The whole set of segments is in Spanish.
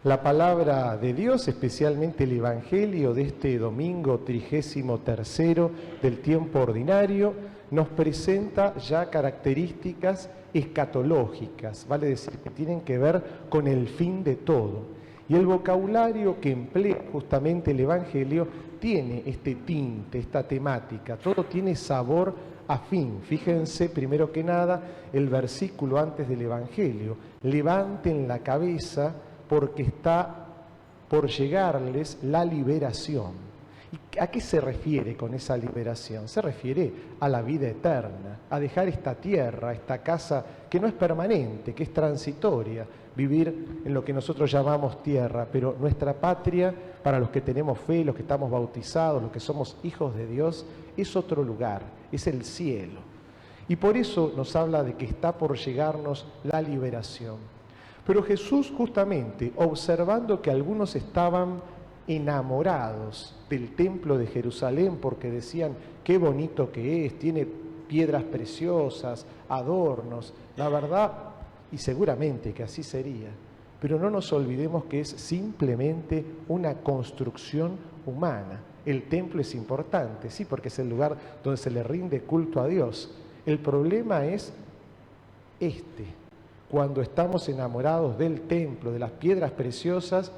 La palabra de Dios, especialmente el Evangelio de este domingo 33º del tiempo ordinario, nos presenta ya características escatológicas, vale decir que tienen que ver con el fin de todo. Y el vocabulario que emplea justamente el Evangelio tiene este tinte, esta temática, todo tiene sabor a fin. Fíjense primero que nada el versículo antes del Evangelio: levanten la cabeza porque está por llegarles la liberación. ¿Y a qué se refiere con esa liberación? Se refiere a la vida eterna, a dejar esta tierra, esta casa que no es permanente, que es transitoria, vivir en lo que nosotros llamamos tierra, pero nuestra patria, para los que tenemos fe, los que estamos bautizados, los que somos hijos de Dios, es otro lugar, es el cielo. Y por eso nos habla de que está por llegarnos la liberación. Pero Jesús, justamente observando que algunos estaban enamorados del templo de Jerusalén porque decían qué bonito que es, tiene piedras preciosas, adornos, la verdad, y seguramente que así sería, pero no nos olvidemos que es simplemente una construcción humana. El templo es importante, sí, porque es el lugar donde se le rinde culto a Dios. El problema es cuando estamos enamorados del templo, de las piedras preciosas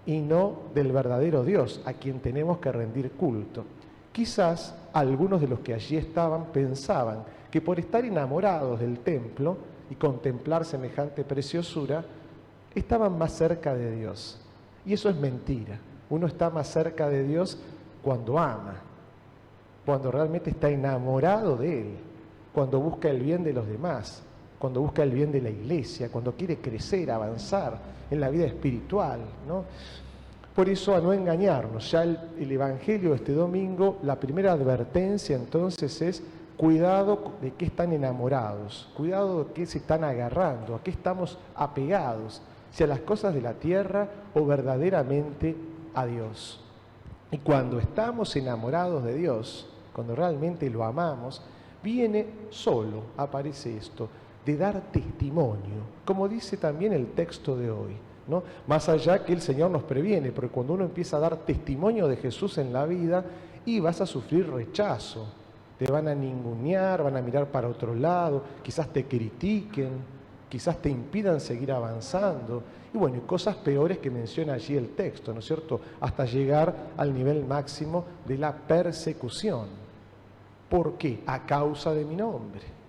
y no del verdadero Dios, a quien tenemos que rendir culto. Quizás algunos de los que allí estaban pensaban que por estar enamorados del templo y contemplar semejante preciosura, estaban más cerca de Dios. Y eso es mentira. Uno está más cerca de Dios cuando ama, cuando realmente está enamorado de Él, cuando busca el bien de los demás, cuando busca el bien de la iglesia, cuando quiere crecer, avanzar en la vida espiritual, ¿no? Por eso, a no engañarnos, ya el Evangelio de este domingo, la primera advertencia entonces es: cuidado de qué están enamorados, cuidado de qué se están agarrando, a qué estamos apegados, si a las cosas de la tierra o verdaderamente a Dios. Y cuando estamos enamorados de Dios, cuando realmente lo amamos, viene solo, aparece esto, de dar testimonio, como dice también el texto de hoy, ¿no? Más allá que el Señor nos previene, porque cuando uno empieza a dar testimonio de Jesús en la vida, y vas a sufrir rechazo, te van a ningunear, van a mirar para otro lado, quizás te critiquen, quizás te impidan seguir avanzando, y bueno, y cosas peores que menciona allí el texto, ¿no es cierto?, hasta llegar al nivel máximo de la persecución. ¿Por qué? A causa de mi nombre.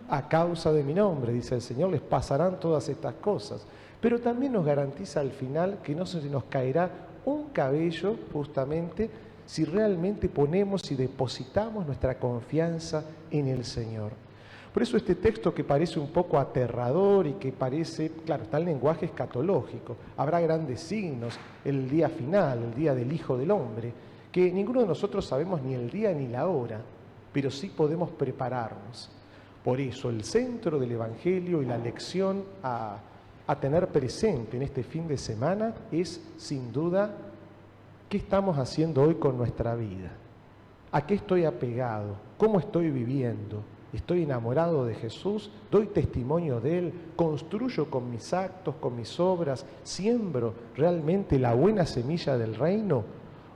A causa de mi nombre, dice el Señor, les pasarán todas estas cosas. Pero también nos garantiza al final que no se nos caerá un cabello, justamente, si realmente ponemos y depositamos nuestra confianza en el Señor. Por eso este texto, que parece un poco aterrador y que parece, claro, está en lenguaje escatológico, habrá grandes signos, el día final, el día del Hijo del Hombre, que ninguno de nosotros sabemos ni el día ni la hora, pero sí podemos prepararnos. Por eso el centro del Evangelio y la lección a tener presente en este fin de semana es, sin duda, ¿qué estamos haciendo hoy con nuestra vida? ¿A qué estoy apegado? ¿Cómo estoy viviendo? ¿Estoy enamorado de Jesús? ¿Doy testimonio de Él? ¿Construyo con mis actos, con mis obras? ¿Siembro realmente la buena semilla del reino?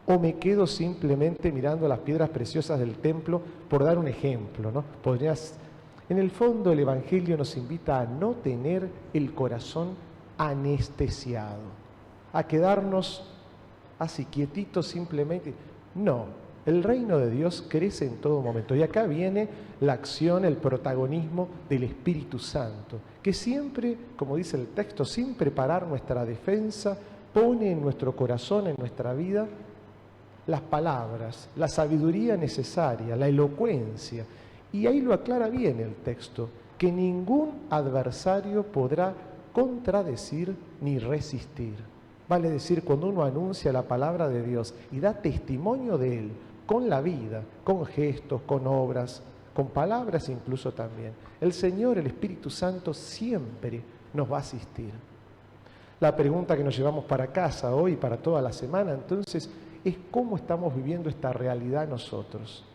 ¿O me quedo simplemente mirando las piedras preciosas del templo, por dar un ejemplo, ¿no? En el fondo, el Evangelio nos invita a no tener el corazón anestesiado, a quedarnos así quietitos simplemente. No, el reino de Dios crece en todo momento. Y acá viene la acción, el protagonismo del Espíritu Santo, que siempre, como dice el texto, sin preparar nuestra defensa, pone en nuestro corazón, en nuestra vida, las palabras, la sabiduría necesaria, la elocuencia. Y ahí lo aclara bien el texto, que ningún adversario podrá contradecir ni resistir. Vale decir, cuando uno anuncia la palabra de Dios y da testimonio de Él, con la vida, con gestos, con obras, con palabras incluso también, el Señor, el Espíritu Santo, siempre nos va a asistir. La pregunta que nos llevamos para casa hoy, para toda la semana, entonces, es cómo estamos viviendo esta realidad nosotros.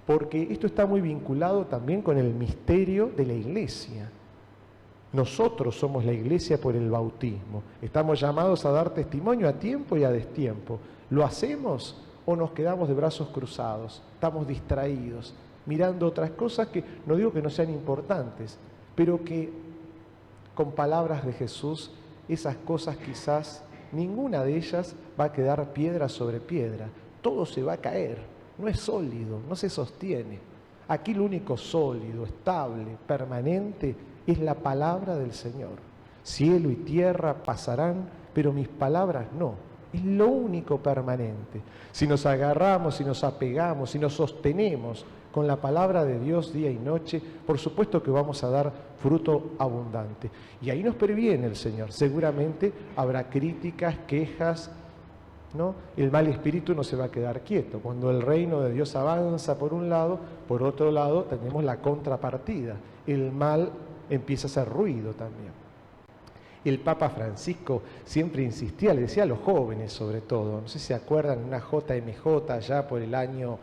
Porque esto está muy vinculado también con el misterio de la Iglesia. Nosotros somos la iglesia por el bautismo. Estamos llamados a dar testimonio a tiempo y a destiempo. ¿Lo hacemos o nos quedamos de brazos cruzados? Estamos distraídos, mirando otras cosas que no digo que no sean importantes, pero que con palabras de Jesús, esas cosas quizás ninguna de ellas va a quedar piedra sobre piedra. Todo se va a caer, no es sólido, no se sostiene. Aquí lo único sólido, estable, permanente es la palabra del Señor. Cielo y tierra pasarán, pero mis palabras no. Es lo único permanente. Si nos agarramos, si nos apegamos, si nos sostenemos con la palabra de Dios día y noche, por supuesto que vamos a dar fruto abundante. Y ahí nos previene el Señor. Seguramente habrá críticas, quejas, ¿no? El mal espíritu no se va a quedar quieto. Cuando el reino de Dios avanza por un lado, por otro lado tenemos la contrapartida. El mal empieza a hacer ruido también. El Papa Francisco siempre insistía, le decía a los jóvenes sobre todo, no sé si se acuerdan, en una JMJ ya por el año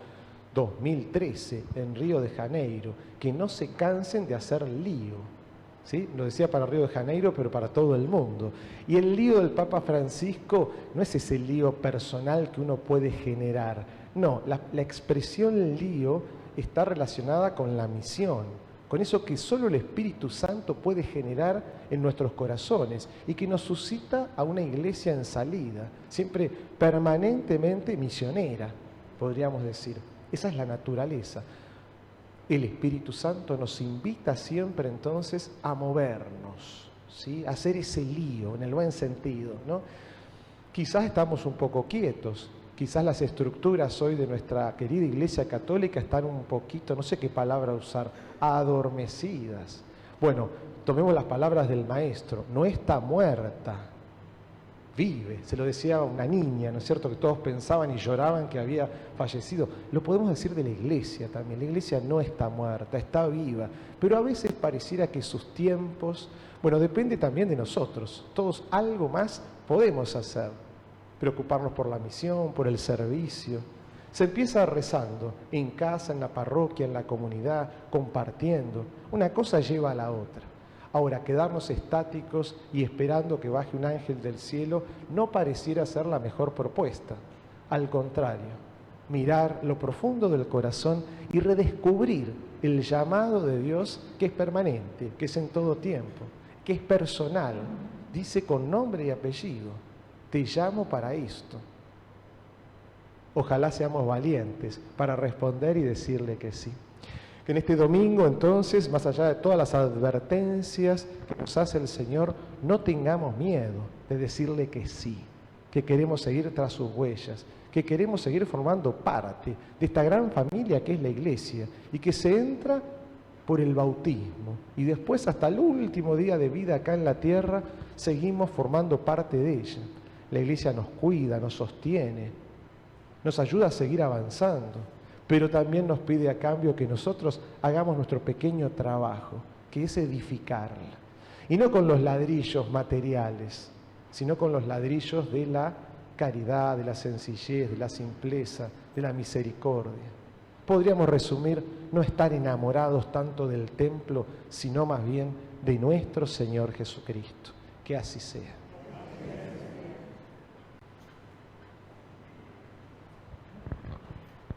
2013 en Río de Janeiro, que no se cansen de hacer lío. ¿Sí? Lo decía para Río de Janeiro, pero para todo el mundo. Y el lío del Papa Francisco no es ese lío personal que uno puede generar. No, la expresión lío está relacionada con la misión, con eso que solo el Espíritu Santo puede generar en nuestros corazones y que nos suscita a una iglesia en salida, siempre permanentemente misionera, podríamos decir. Esa es la naturaleza. El Espíritu Santo nos invita siempre entonces a movernos, ¿sí? A hacer ese lío, en el buen sentido, ¿no? Quizás estamos un poco quietos, quizás las estructuras hoy de nuestra querida Iglesia Católica están un poquito, no sé qué palabra usar, adormecidas. Bueno, tomemos las palabras del Maestro, no está muerta, vive. Se lo decía una niña, ¿no es cierto?, que todos pensaban y lloraban que había fallecido. Lo podemos decir de la Iglesia también. La Iglesia no está muerta, está viva. Pero a veces pareciera que sus tiempos, bueno, depende también de nosotros. Todos algo más podemos hacer. Preocuparnos por la misión, por el servicio. Se empieza rezando en casa, en la parroquia, en la comunidad, compartiendo. Una cosa lleva a la otra. Ahora, quedarnos estáticos y esperando que baje un ángel del cielo no pareciera ser la mejor propuesta. Al contrario, mirar lo profundo del corazón y redescubrir el llamado de Dios que es permanente, que es en todo tiempo, que es personal. Dice con nombre y apellido, te llamo para esto. Ojalá seamos valientes para responder y decirle que sí. Que en este domingo, entonces, más allá de todas las advertencias que nos hace el Señor, no tengamos miedo de decirle que sí, que queremos seguir tras sus huellas, que queremos seguir formando parte de esta gran familia que es la Iglesia y que se entra por el bautismo y después hasta el último día de vida acá en la tierra seguimos formando parte de ella. La Iglesia nos cuida, nos sostiene, nos ayuda a seguir avanzando, pero también nos pide a cambio que nosotros hagamos nuestro pequeño trabajo, que es edificarla. Y no con los ladrillos materiales, sino con los ladrillos de la caridad, de la sencillez, de la simpleza, de la misericordia. Podríamos resumir, no estar enamorados tanto del templo, sino más bien de nuestro Señor Jesucristo. Que así sea.